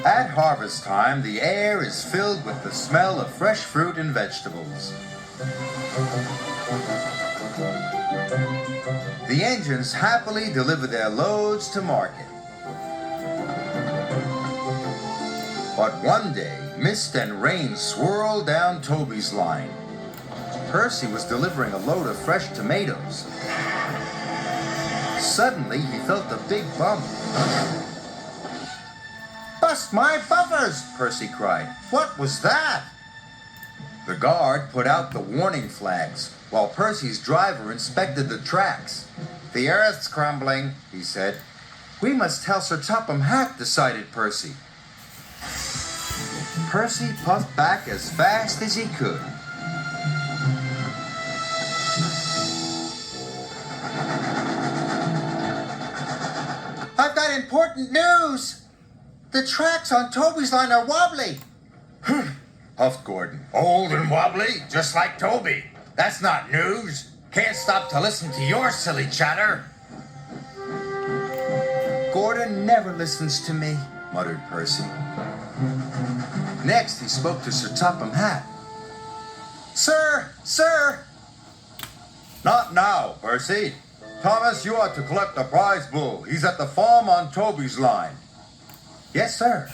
At harvest time, the air is filled with the smell of fresh fruit and vegetables. The engines happily deliver their loads to market. But one day, mist and rain swirled down Toby's line. Percy was delivering a load of fresh tomatoes. Suddenly, he felt a big bump. "Bust my bumpers!" Percy cried. "What was that?" The guard put out the warning flags, while Percy's driver inspected the tracks. "The earth's crumbling," he said. "We must tell Sir Topham Hatt," decided Percy. Percy puffed back as fast as he could. "I've got important news! The tracks on Toby's line are wobbly." Huffed Gordon. "Old and wobbly, just like Toby. That's not news. Can't stop to listen to your silly chatter." "Gordon never listens to me," muttered Percy. Next, he spoke to Sir Topham Hatt. "Sir! Sir!" "Not now, Percy. Thomas, you are to collect the prize bull. He's at the farm on Toby's line." "Yes, sir."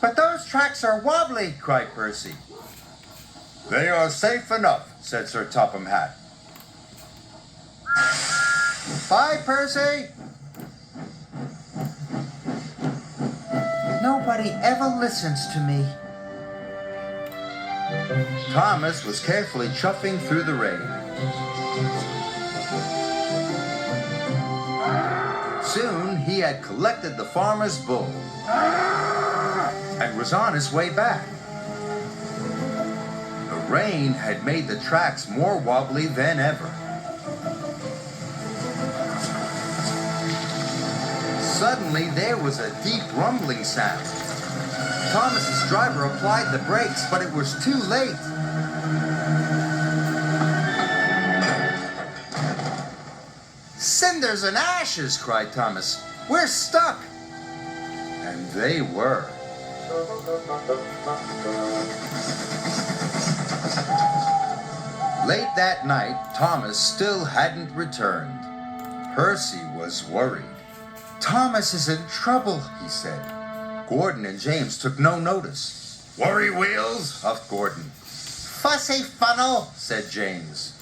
"But those tracks are wobbly," cried Percy. "They are safe enough," said Sir Topham Hatt. "Bye, Percy." "Nobody ever listens to me." Thomas was carefully chuffing through the rain. Soon he had collected the farmer's bull and was on his way back. The rain had made the tracks more wobbly than ever. Suddenly there was a deep rumbling sound. Thomas's driver applied the brakes, but it was too late. "Cinders and ashes!" cried Thomas. "We're stuck!" And they were. Late that night, Thomas still hadn't returned. Percy was worried. "Thomas is in trouble," he said. Gordon and James took no notice. "Worry wheels?" huffed Gordon. "Fussy funnel," said James.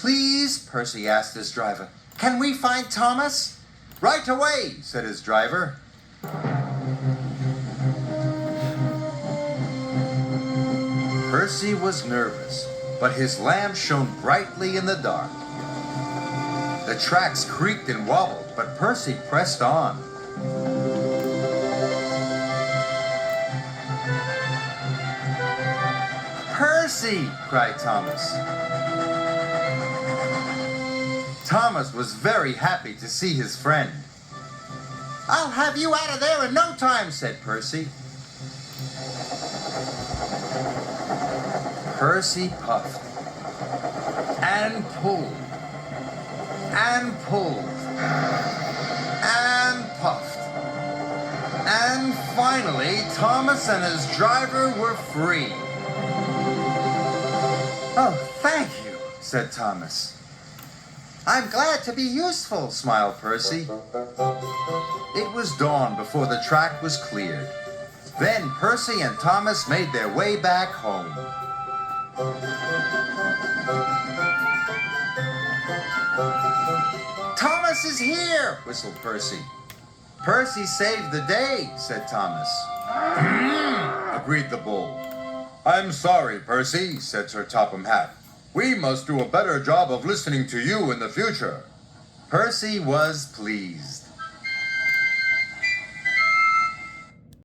"Please," Percy asked his driver, "can we find Thomas?" "Right away," said his driver. Percy was nervous, but his lamp shone brightly in the dark. The tracks creaked and wobbled, but Percy pressed on. "Percy!" cried Thomas. Thomas was very happy to see his friend. "I'll have you out of there in no time," said Percy. Percy puffed and pulled and pulled and puffed. And finally, Thomas and his driver were free. "Oh, thank you," said Thomas. "I'm glad to be useful," smiled Percy. It was dawn before the track was cleared. Then Percy and Thomas made their way back home. "Thomas is here," whistled Percy. "Percy saved the day," said Thomas. Agreed the bull. "I'm sorry, Percy," said Sir Topham Hatt. "We must do a better job of listening to you in the future." Percy was pleased.